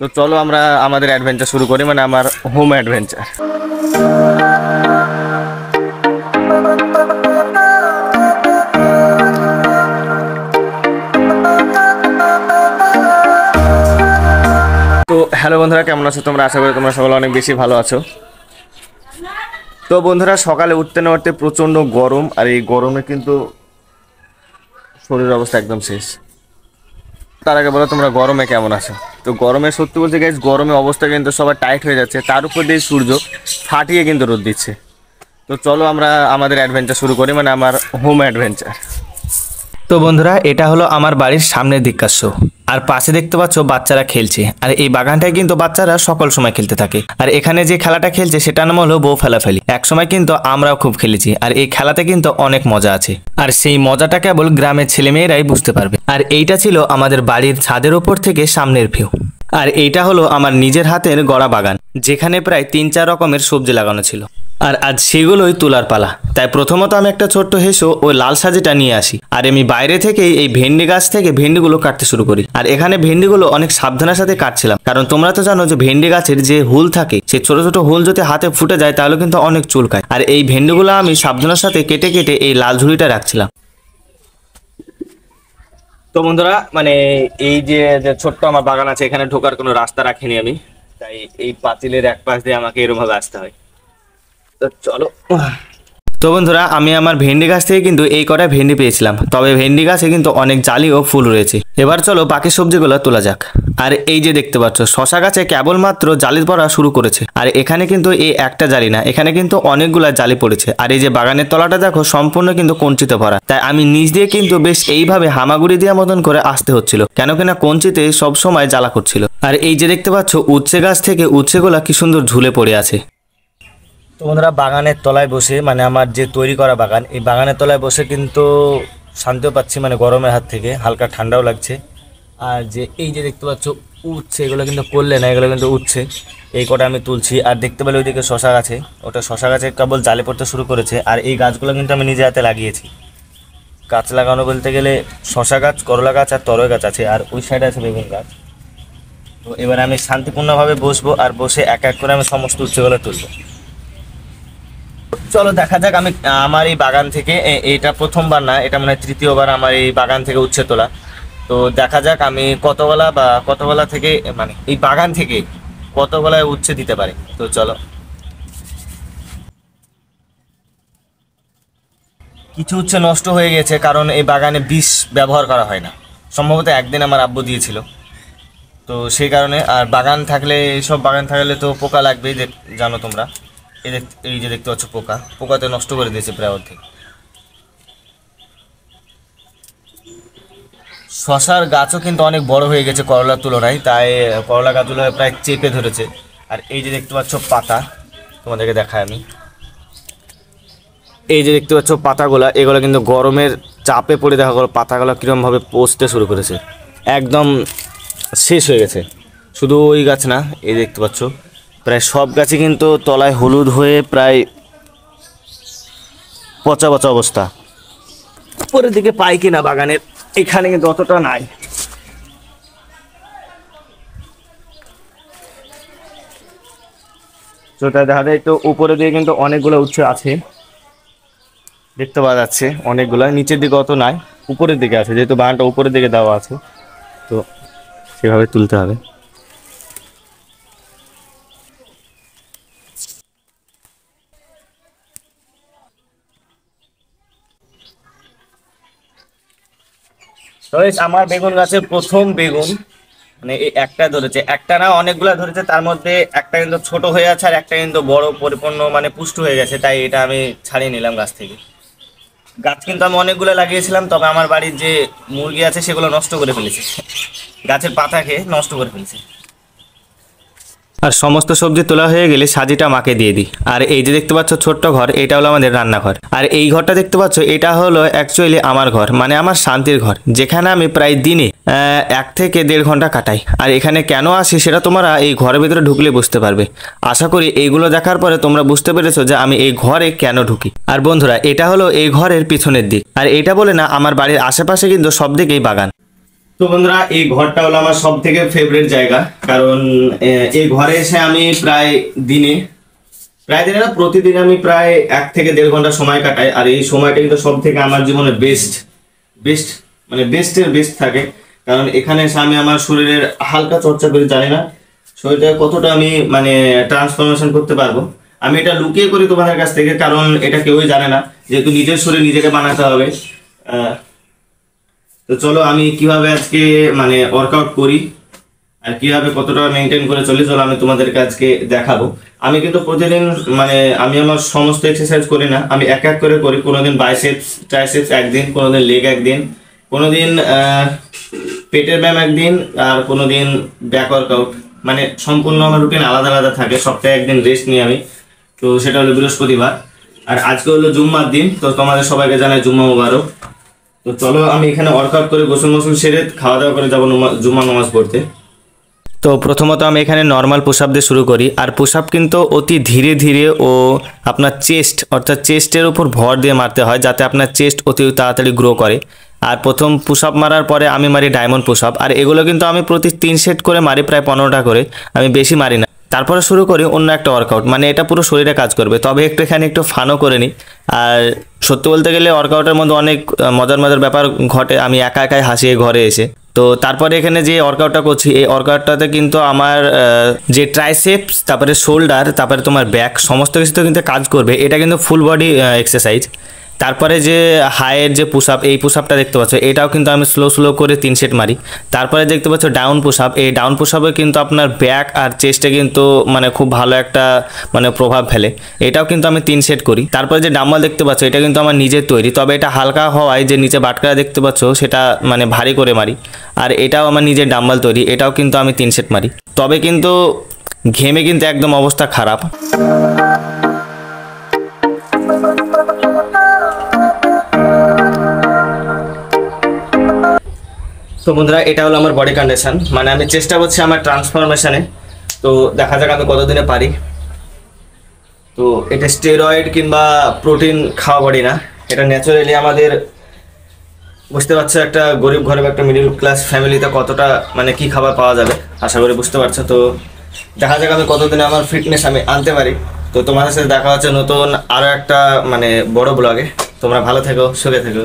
তো চলো আমরা আমাদের অ্যাডভেঞ্চার শুরু করি, মানে আমার হোম অ্যাডভেঞ্চার। তো হ্যালো বন্ধুরা, কেমন আছো তোমরা? আশা করি তোমরা সকলে অনেক বেশি ভালো আছো। তো বন্ধুরা, সকালে উঠতে না উঠতে প্রচণ্ড গরম, আর এই গরমে কিন্তু শরীরের অবস্থা একদম শেষ। তার আগে বলো তোমরা গরমে কেমন আছো? তো গরমে সত্যি বলতে গাইস, গরমে অবস্থা কিন্তু সবার টাইট হয়ে যাচ্ছে, তার উপর দিয়ে সূর্য ফাটিয়ে কিন্তু রোদ দিচ্ছে। তো চলো আমরা আমাদের অ্যাডভেঞ্চার শুরু করি, মানে আমার হোম অ্যাডভেঞ্চার। তো বন্ধুরা, এটা হলো আমার বাড়ির সামনের দিককার শো। আর পাশে দেখতে পাচ্ছ বাচ্চারা খেলছে, আর এই বাগানটায় কিন্তু বাচ্চারা সকল সময় খেলতে থাকে। আর এখানে যে খেলাটা খেলছে সেটার নাম হলো বউ ফেলাফেলি। এক সময় কিন্তু আমরাও খুব খেলেছি, আর এই খেলাতে কিন্তু অনেক মজা আছে, আর সেই মজাটা কেবল গ্রামের ছেলেমেয়েরাই বুঝতে পারবে। আর এইটা ছিল আমাদের বাড়ির ছাদের উপর থেকে সামনের ভিউ। আর এইটা হলো আমার নিজের হাতের গড়া বাগান, যেখানে প্রায় 3-4 রকমের সবজি লাগানো ছিল। আর আজ সেগুলোই তোলার পালা। তাই প্রথমত আমি একটা ছোট্ট হেসো ও লাল সাজিটা নিয়ে আসি, আর আমি বাইরে থেকে এই ভেন্ডি গাছ থেকে ভেন্ডিগুলো কাটতে শুরু করি। আর এখানে ভেন্ডিগুলো অনেক সাবধানের সাথে কাটছিলাম, কারণ তোমরা তো জানো যে ভেন্ডি গাছের যে হুল থাকে, সেই ছোট ছোট হুল যদি হাতে ফুটে যায় তাহলে কিন্তু অনেক চুলকায়। আর এই ভেন্ডিগুলো আমি সাবধানের সাথে কেটে কেটে এই লাল ঝুড়িটা রাখছিলাম। তো বন্ধুরা, মানে এই যে ছোট্ট আমার বাগান আছে, এখানে ঢোকার কোনো রাস্তা রাখিনি আমি, তাই এই পাঁচিলের এক পাশ দিয়ে আমাকে এরকম ভাবে আসতে হয়। তো চলো। তো বন্ধুরা, আমি আমার ভেন্ডি গাছ থেকে কিন্তু এই কটা ভেন্ডি পেয়েছিলাম, তবে ভেন্ডি গাছে কিন্তু অনেক জালি ও ফুল রয়েছে। এবার চলো বাকি সবজিগুলো তোলা যাক। আর এই যে দেখতে পাচ্ছ, শশা গাছে কেবলমাত্র জালি পড়া শুরু করেছে। আর এখানে কিন্তু এই একটা জালি না, এখানে কিন্তু অনেকগুলা জালি পড়েছে। আর এই যে বাগানের তলাটা দেখো, সম্পূর্ণ কিন্তু কঞ্চিতে ভরা। তাই আমি নিচ দিয়ে কিন্তু বেশ এইভাবে হামাগুড়ি দেওয়ার মতন করে আসতে হচ্ছিল, কেন কিনা কঞ্চিতে সব সময় জ্বালা করছিল। আর এই যে দেখতে পাচ্ছ, উচ্ছে গাছ থেকে উচ্ছেগুলা কি সুন্দর ঝুলে পড়ে আছে। তো বন্ধুরা, বাগানের তলায় বসে, মানে আমার যে তৈরি করা বাগান, এই বাগানের তলায় বসে কিন্তু শান্তিও পাচ্ছি, মানে গরমের হাত থেকে হালকা ঠান্ডাও লাগছে। আর যে এই যে দেখতে পাচ্ছ উচ্ছে, এগুলো কিন্তু করলে না, এগুলো কিন্তু উচ্ছে। এই কটা আমি তুলছি। আর দেখতে পেলে ওইদিকে শশা গাছে, ওটা শশা গাছে কেবল জালে পড়তে শুরু করেছে। আর এই গাছগুলো কিন্তু আমি নিজে হাতে লাগিয়েছি। গাছ লাগানো বলতে গেলে শশা গাছ, করলা গাছ আর তরই গাছ আছে, আর ওই সাইডে আছে বেগুন গাছ। তো এবার আমি শান্তিপূর্ণভাবে বসবো, আর বসে এক এক করে আমি সমস্ত উচ্ছেগুলো তুলবো। চলো দেখা যাক। আমি আমার এই বাগান থেকে, এটা প্রথমবার না, এটা মানে তৃতীয়বার আমার এই বাগান থেকে উচ্ছে তোলা। তো দেখা যাক আমি কতবেলা থেকে, মানে এই বাগান থেকে কতবেলায় উচ্ছে দিতে পারি। তো চলো। কিছু উচ্ছে নষ্ট হয়ে গেছে, কারণ এই বাগানে বিষ ব্যবহার করা হয় না, সম্ভবত একদিন আমার আব্বু দিয়েছিল, তো সেই কারণে। আর বাগান থাকলে, এইসব বাগান থাকলে তো পোকা লাগবেই, জানো তোমরা। এই যে দেখতে পাচ্ছ পোকাতে নষ্ট করে দিয়েছে প্রায় অর্ধেক। শশার গাছও কিন্তু অনেক বড় হয়ে গেছে করলার তুলনায়, তাই করলা গাছগুলো প্রায় চেপে ধরেছে। আর এই যে দেখতে পাচ্ছ পাতা, তোমাদেরকে দেখাই আমি। এই যে দেখতে পাচ্ছ পাতাগুলো, এগুলো কিন্তু গরমের চাপে পড়ে দেখা গেলো পাতাগুলো কীরকমভাবে পচতে শুরু করেছে, একদম শেষ হয়ে গেছে। শুধু ওই গাছ না, এই দেখতে পাচ্ছ প্রায় সব গাছই কিন্তু তলায় হলুদ হয়ে প্রায় পচা পচা অবস্থা। উপরের দিকে পাই কিনা বাগানের, এখানে কিন্তু অতটা নাই। সেটা দেখা যায়। তো উপরে দিয়ে কিন্তু অনেকগুলো উচ্ছে আছে, দেখতে পাওয়া যাচ্ছে অনেকগুলো। নিচের দিকে অত নাই, উপরের দিকে আছে, যেহেতু বাগানটা উপরের দিকে দেওয়া আছে, তো সেভাবে তুলতে হবে। আমার বেগুন গাছের প্রথম বেগুন, মানে এই একটা ধরেছে, একটা না অনেকগুলা ধরেছে, তার মধ্যে একটা কিন্তু ছোট হয়ে আছে, আর একটা কিন্তু বড় পরিপূর্ণ মানে পুষ্ট হয়ে গেছে, তাই এটা আমি ছাড়িয়ে নিলাম গাছ থেকে। গাছ কিন্তু আমি অনেকগুলো লাগিয়েছিলাম, তবে আমার বাড়ির যে মুরগি আছে সেগুলো নষ্ট করে ফেলেছে, গাছের পাতা খেয়ে নষ্ট করে ফেলেছে। আর সমস্ত সবজি তোলা হয়ে গেলে সাজিটা মাকে দিয়ে দিই। আর এই যে দেখতে পাচ্ছ ছোট্ট ঘর, এটা হলো আমাদের রান্নাঘর। আর এই ঘরটা দেখতে পাচ্ছ, এটা হলো অ্যাকচুয়ালি আমার ঘর, মানে আমার শান্তির ঘর, যেখানে আমি প্রায় দিনে 1 থেকে 1.5 ঘন্টা কাটাই। আর এখানে কেন আসি সেটা তোমরা এই ঘরের ভিতরে ঢুকলে বুঝতে পারবে। আশা করি এইগুলো দেখার পরে তোমরা বুঝতে পেরেছো যে আমি এই ঘরে কেন ঢুকি। আর বন্ধুরা, এটা হলো এই ঘরের পিছনের দিক। আর এটা বলে না, আমার বাড়ির আশেপাশে কিন্তু সব দিকেই বাগান। তো বন্ধুরা এই ঘরটা হলো আমার সব থেকে ফেভারিট জায়গা, কারণ এই ঘরে এসে আমি প্রায় দিনে না, প্রতিদিন আমি প্রায় 1 থেকে 1.5 ঘন্টা সময় কাটাই। আর এই সময়টা কিন্তু সব থেকে আমার জীবনে বেস্ট মানে বেস্টের বেস্ট থাকে, কারণ এখানে এসে আমি আমার শরীরের হালকা চর্চা করি। জানি না শরীরটা কতটা আমি মানে ট্রান্সফরমেশন করতে পারবো। আমি এটা লুকিয়ে করি তোমাদের কাছ থেকে, কারণ এটা কেউই জানে না, যেহেতু নিজের শরীর নিজেকে বানাতে হবে। তো চলো আমি কিভাবে আজকে মানে ওয়ার্কআউট করি আর কিভাবে কতটা মেনটেন করে চলি, চলো আমি তোমাদেরকে আজকে দেখাবো। আমি কিন্তু প্রতিদিন মানে আমি আমার সমস্ত এক্সারসাইজ করি না, আমি এক এক করে করি। কোনোদিন বাইসেপস ট্রাইসেপস একদিন, কোনোদিন লেগ একদিন, কোনোদিন পেটের ব্যায়াম একদিন, আর কোনোদিন ব্যাক ওয়ার্কআউট। মানে সম্পূর্ণ আমার রুটিন আলাদা আলাদা থাকে। সপ্তাহে একদিন রেস্ট নিই আমি, তো সেটা হলো বৃহস্পতিবার। আর আজকে হলো জুম্মার দিন, তো তোমাদের সবাইকে জানাই জুম্মা মুবারক। তো চলো আমি এখানে ওয়ার্কআউট করে গোসল মোসল সেরে খাওয়া দাওয়া করে যাবো জুম্মা নামাজ পড়তে। তো প্রথমত আমি এখানে নর্মাল পুশ আপ দিয়ে শুরু করি। আর পুশ আপ কিন্তু অতি ধীরে ধীরে ও আপনার চেস্ট অর্থাৎ চেস্টের উপর ভর দিয়ে মারতে হয়, যাতে আপনার চেস্ট অতি তাড়াতাড়ি গ্রো করে। আর প্রথম পুশ আপ মারার পরে আমি মারি ডায়মন্ড পুশ আপ। আর এগুলো কিন্তু আমি প্রতি 3 সেট করে মারি, প্রায় 15টা করে, আমি বেশি মারি না। তারপরে শুরু করি অন্য একটা ওয়ার্কআউট, মানে এটা পুরো শরীরে কাজ করবে, তবে এখানে একটু ফানও করে নিই। আর সত্যি বলতে গেলে ওয়ার্কআউটের মধ্যে অনেক মজার মজার ব্যাপার ঘটে, আমি একা একাই হাসি ঘরে এসে। তো তারপরে এখানে যে ওয়ার্কআউটটা করছি, এই ওয়ার্কআউটটাতে কিন্তু আমার যে ট্রাইসেপস, তারপরে শোল্ডার, তারপরে তোমার ব্যাক, সমস্ত কিছুতে কিন্তু কাজ করবে। এটা কিন্তু ফুল বডি এক্সারসাইজ। তারপরে যে হাইয়ের যে পুশ আপ, এই পুশ আপটা দেখতে পাচ্ছ, এটাও কিন্তু আমি স্লো করে 3 সেট মারি। তারপরে দেখতে পাচ্ছ ডাউন পুশ আপ, এই ডাউন পুশ আপে কিন্তু আপনার ব্যাক আর চেস্টে কিন্তু মানে খুব ভালো একটা মানে প্রভাব ফেলে। এটাও কিন্তু আমি 3 সেট করি। তারপরে যে ডাম্বল দেখতে পাচ্ছ, এটা কিন্তু আমার নিজের তৈরি, তবে এটা হালকা হওয়ায় যে নিচে বাটকারা দেখতে পাচ্ছ সেটা মানে ভারী করে মারি। আর এটাও আমার নিজের ডাম্বল তৈরি, এটাও কিন্তু আমি 3 সেট মারি, তবে কিন্তু ঘেমে কিন্তু একদম অবস্থা খারাপ। তো বন্ধুরা এটা হলো আমার বডি কন্ডিশন, মানে আমি চেষ্টা করছি আমার ট্রান্সফরমেশনে। তো দেখা যাক আমি কতদিনে পারি। তো এটা স্টেরয়েড কিংবা প্রোটিন খাওয়া বডি না, এটা ন্যাচারালি আমাদের, বুঝতে পারছো একটা গরিব ঘরে বা একটা মিডিল ক্লাস ফ্যামিলিতে কতটা মানে কি খাবার পাওয়া যাবে, আশা করি বুঝতে পারছো। তো দেখা যাক আমি কতদিনে আমার ফিটনেস আমি আনতে পারি। তো তোমাদের সাথে দেখা হচ্ছে নতুন আরও একটা মানে বড় ব্লগে। তোমরা ভালো থেকো, সুখে থেকো।